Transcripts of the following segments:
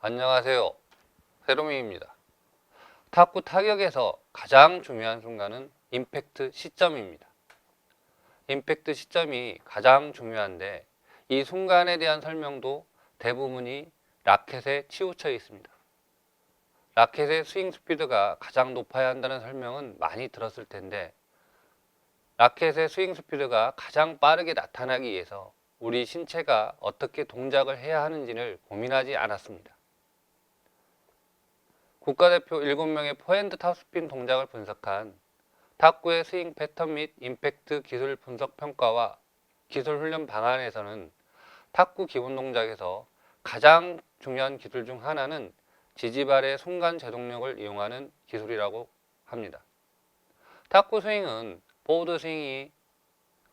안녕하세요. 세로미입니다. 탁구 타격에서 가장 중요한 순간은 임팩트 시점입니다. 임팩트 시점이 가장 중요한데 이 순간에 대한 설명도 대부분이 라켓에 치우쳐 있습니다. 라켓의 스윙 스피드가 가장 높아야 한다는 설명은 많이 들었을 텐데 라켓의 스윙 스피드가 가장 빠르게 나타나기 위해서 우리 신체가 어떻게 동작을 해야 하는지를 고민하지 않았습니다. 국가대표 7명의 포핸드 탑스핀 동작을 분석한 탁구의 스윙 패턴 및 임팩트 기술 분석 평가와 기술 훈련 방안에서는 탁구 기본 동작에서 가장 중요한 기술 중 하나는 지지발의 순간 제동력을 이용하는 기술이라고 합니다. 탁구 스윙은 보드 스윙이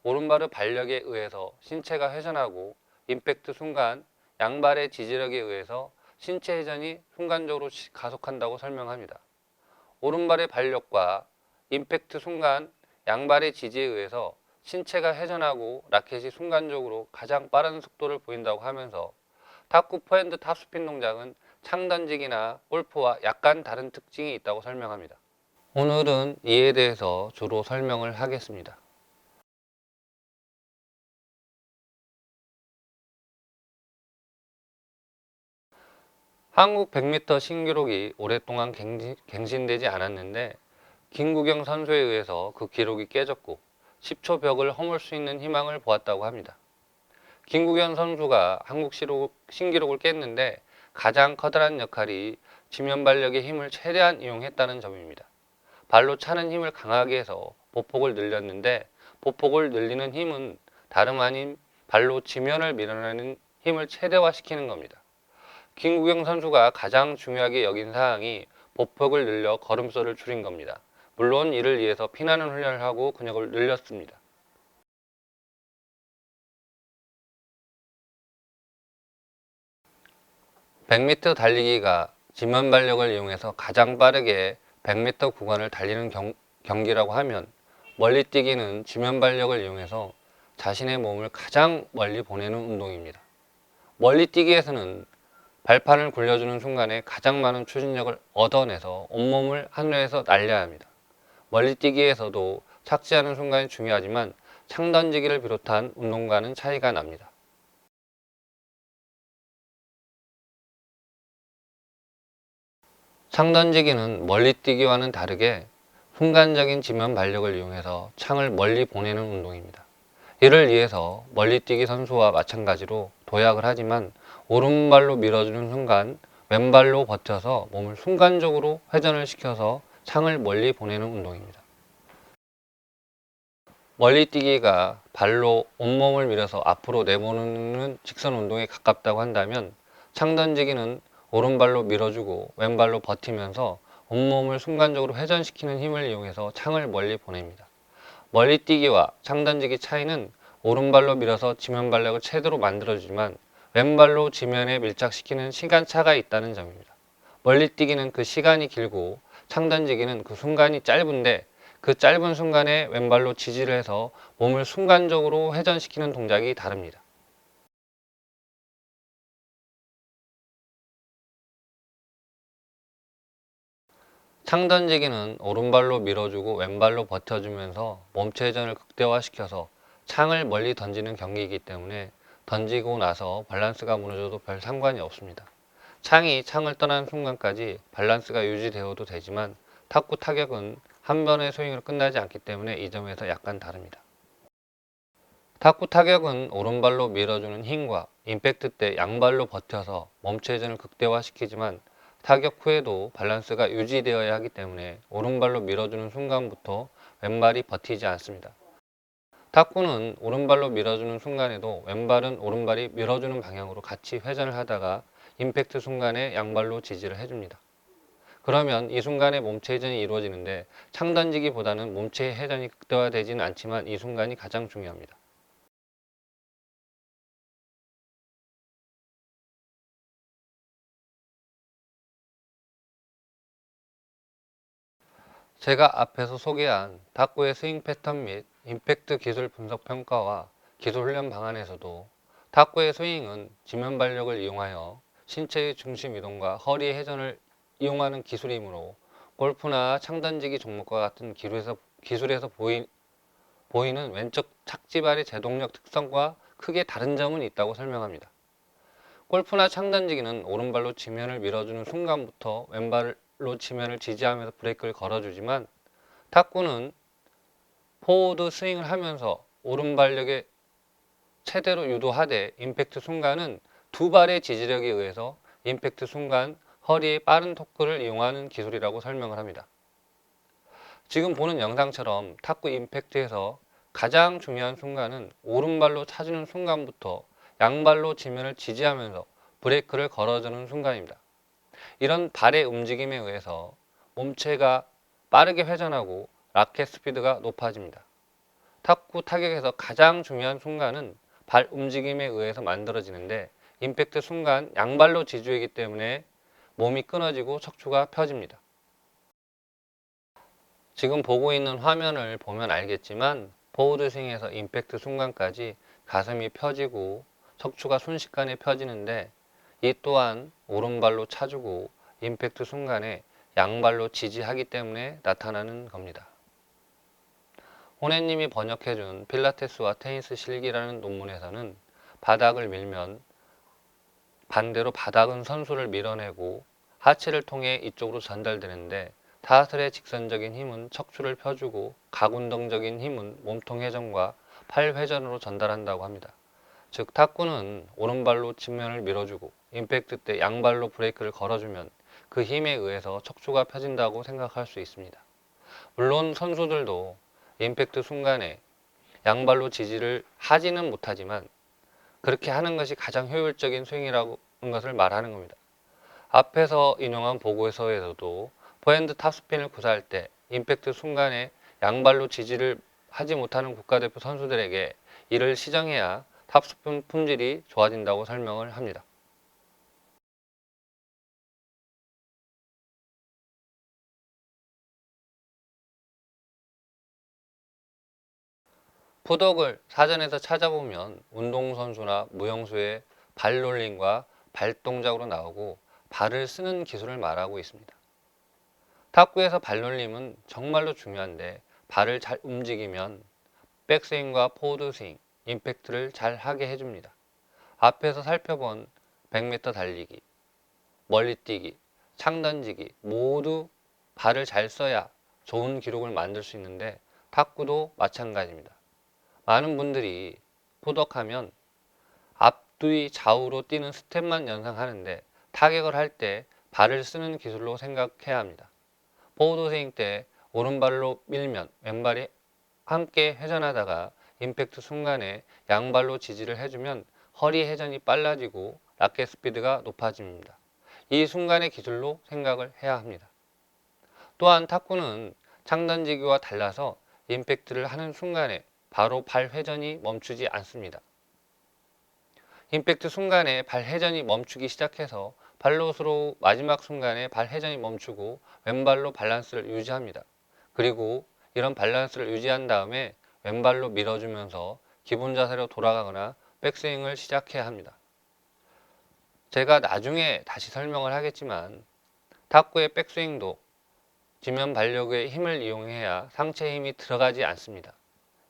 오른발의 발력에 의해서 신체가 회전하고 임팩트 순간 양발의 지지력에 의해서 신체 회전이 순간적으로 가속한다고 설명합니다. 오른발의 발력과 임팩트 순간 양발의 지지에 의해서 신체가 회전하고 라켓이 순간적으로 가장 빠른 속도를 보인다고 하면서 탁구 포핸드 탑스핀 동작은 창 던지기나 골프와 약간 다른 특징이 있다고 설명합니다. 오늘은 이에 대해서 주로 설명을 하겠습니다. 한국 100m 신기록이 오랫동안 갱신되지 않았는데 김구경 선수에 의해서 그 기록이 깨졌고 10초 벽을 허물 수 있는 희망을 보았다고 합니다. 김구경 선수가 한국 신기록을 깼는데 가장 커다란 역할이 지면 발력의 힘을 최대한 이용했다는 점입니다. 발로 차는 힘을 강하게 해서 보폭을 늘렸는데 보폭을 늘리는 힘은 다름 아닌 발로 지면을 밀어내는 힘을 최대화시키는 겁니다. 김구경 선수가 가장 중요하게 여긴 사항이 보폭을 늘려 걸음수를 줄인 겁니다. 물론 이를 위해서 피나는 훈련을 하고 근육을 늘렸습니다. (100m) 달리기가 지면 발력을 이용해서 가장 빠르게 100m 구간을 달리는 경기라고 하면 멀리뛰기는 지면 발력을 이용해서 자신의 몸을 가장 멀리 보내는 운동입니다. 멀리뛰기에서는 발판을 굴려주는 순간에 가장 많은 추진력을 얻어내서 온몸을 하늘에서 날려야 합니다. 멀리뛰기에서도 착지하는 순간이 중요하지만 창 던지기를 비롯한 운동과는 차이가 납니다. 창 던지기는 멀리뛰기와는 다르게 순간적인 지면 발력을 이용해서 창을 멀리 보내는 운동입니다. 이를 위해서 멀리뛰기 선수와 마찬가지로 도약을 하지만 오른발로 밀어주는 순간 왼발로 버텨서 몸을 순간적으로 회전을 시켜서 창을 멀리 보내는 운동입니다. 멀리뛰기가 발로 온몸을 밀어서 앞으로 내보내는 직선 운동에 가깝다고 한다면 창 던지기는 오른발로 밀어주고 왼발로 버티면서 온몸을 순간적으로 회전시키는 힘을 이용해서 창을 멀리 보냅니다. 멀리뛰기와 창 던지기 차이는 오른발로 밀어서 지면 발력을 최대로 만들어주지만 왼발로 지면에 밀착시키는 시간차가 있다는 점입니다. 멀리뛰기는 그 시간이 길고 창 던지기는 그 순간이 짧은데 그 짧은 순간에 왼발로 지지를 해서 몸을 순간적으로 회전시키는 동작이 다릅니다. 창 던지기는 오른발로 밀어주고 왼발로 버텨주면서 몸체 회전을 극대화시켜서 창을 멀리 던지는 경기이기 때문에 던지고 나서 밸런스가 무너져도 별 상관이 없습니다. 창이 창을 떠나는 순간까지 밸런스가 유지되어도 되지만 탁구 타격은 한 번의 스윙으로 끝나지 않기 때문에 이 점에서 약간 다릅니다. 탁구 타격은 오른발로 밀어주는 힘과 임팩트 때 양발로 버텨서 몸체 회전을 극대화시키지만 타격 후에도 밸런스가 유지되어야 하기 때문에 오른발로 밀어주는 순간부터 왼발이 버티지 않습니다. 탁구는 오른발로 밀어주는 순간에도 왼발은 오른발이 밀어주는 방향으로 같이 회전을 하다가 임팩트 순간에 양발로 지지를 해줍니다. 그러면 이 순간에 몸체 회전이 이루어지는데 창 던지기보다는 몸체 회전이 극대화되지는 않지만 이 순간이 가장 중요합니다. 제가 앞에서 소개한 탁구의 스윙 패턴 및 임팩트 기술 분석 평가와 기술 훈련 방안에서도 탁구의 스윙은 지면 발력을 이용하여 신체의 중심 이동과 허리의 회전을 이용하는 기술이므로 골프나 창던지기 종목과 같은 기술에서 보이는 왼쪽 착지발의 제동력 특성과 크게 다른 점은 있다고 설명합니다. 골프나 창던지기는 오른발로 지면을 밀어주는 순간부터 왼발로 지면을 지지하면서 브레이크를 걸어주지만 탁구는 포워드 스윙을 하면서 오른발력에 최대로 유도하되 임팩트 순간은 두 발의 지지력에 의해서 임팩트 순간 허리의 빠른 토크를 이용하는 기술이라고 설명을 합니다. 지금 보는 영상처럼 탁구 임팩트에서 가장 중요한 순간은 오른발로 차주는 순간부터 양발로 지면을 지지하면서 브레이크를 걸어주는 순간입니다. 이런 발의 움직임에 의해서 몸체가 빠르게 회전하고 라켓 스피드가 높아집니다. 탁구 타격에서 가장 중요한 순간은 발 움직임에 의해서 만들어지는데 임팩트 순간 양발로 지주이기 때문에 몸이 끊어지고 척추가 펴집니다. 지금 보고 있는 화면을 보면 알겠지만 포워드 스윙에서 임팩트 순간까지 가슴이 펴지고 척추가 순식간에 펴지는데 이 또한 오른발로 차주고 임팩트 순간에 양발로 지지하기 때문에 나타나는 겁니다. 호네님이 번역해준 필라테스와 테니스 실기라는 논문에서는 바닥을 밀면 반대로 바닥은 선수를 밀어내고 하체를 통해 이쪽으로 전달되는데 타슬의 직선적인 힘은 척추를 펴주고 가군동적인 힘은 몸통 회전과 팔 회전으로 전달한다고 합니다. 즉 탁구는 오른발로 측면을 밀어주고 임팩트 때 양발로 브레이크를 걸어주면 그 힘에 의해서 척추가 펴진다고 생각할 수 있습니다. 물론 선수들도 임팩트 순간에 양발로 지지를 하지는 못하지만 그렇게 하는 것이 가장 효율적인 스윙이라는 것을 말하는 겁니다. 앞에서 인용한 보고서에서도 포핸드 탑스핀을 구사할 때 임팩트 순간에 양발로 지지를 하지 못하는 국가대표 선수들에게 이를 시정해야 탑스핀 품질이 좋아진다고 설명을 합니다. 푸덕을 사전에서 찾아보면 운동선수나 무용수의 발롤링과 발동작으로 나오고 발을 쓰는 기술을 말하고 있습니다. 탁구에서 발놀림은 정말로 중요한데 발을 잘 움직이면 백스윙과 포워드 스윙, 임팩트를 잘 하게 해줍니다. 앞에서 살펴본 100m 달리기, 멀리뛰기, 창던지기 모두 발을 잘 써야 좋은 기록을 만들 수 있는데 탁구도 마찬가지입니다. 많은 분들이 푸덕하면 앞뒤 좌우로 뛰는 스텝만 연상하는데 타격을 할 때 발을 쓰는 기술로 생각해야 합니다. 포워드 스윙 때 오른발로 밀면 왼발이 함께 회전하다가 임팩트 순간에 양발로 지지를 해주면 허리 회전이 빨라지고 라켓 스피드가 높아집니다. 이 순간의 기술로 생각을 해야 합니다. 또한 탁구는 창던지기와 달라서 임팩트를 하는 순간에 바로 발 회전이 멈추지 않습니다. 임팩트 순간에 발 회전이 멈추기 시작해서 발로스로 마지막 순간에 발 회전이 멈추고 왼발로 밸런스를 유지합니다. 그리고 이런 밸런스를 유지한 다음에 왼발로 밀어주면서 기본 자세로 돌아가거나 백스윙을 시작해야 합니다. 제가 나중에 다시 설명을 하겠지만 탁구의 백스윙도 지면 발력의 힘을 이용해야 상체 힘이 들어가지 않습니다.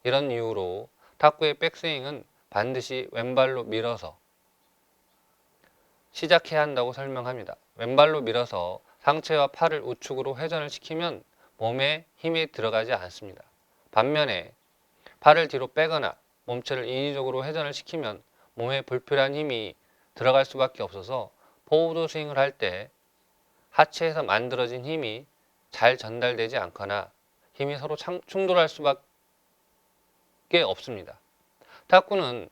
이런 이유로 탁구의 백스윙은 반드시 왼발로 밀어서 시작해야 한다고 설명합니다. 왼발로 밀어서 상체와 팔을 우측으로 회전을 시키면 몸에 힘이 들어가지 않습니다. 반면에 팔을 뒤로 빼거나 몸체를 인위적으로 회전을 시키면 몸에 불필요한 힘이 들어갈 수밖에 없어서 포워드 스윙을 할 때 하체에서 만들어진 힘이 잘 전달되지 않거나 힘이 서로 충돌할 수밖에 없습니다. 탁구는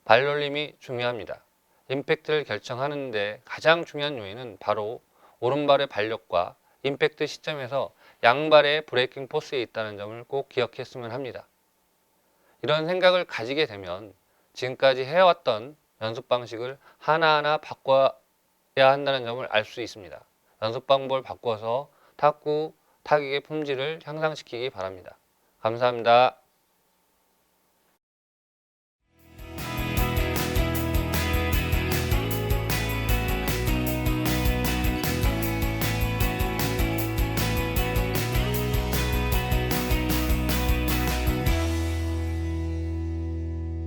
발놀림이 중요합니다. 임팩트를 결정하는데 가장 중요한 요인은 바로 오른발의 발력과 임팩트 시점에서 양발의 브레이킹 포스에 있다는 점을 꼭 기억했으면 합니다. 이런 생각을 가지게 되면 지금까지 해왔던 연습 방식을 하나하나 바꿔야 한다는 점을 알 수 있습니다. 연습 방법을 바꿔서 탁구 타격의 품질을 향상시키기 바랍니다. 감사합니다.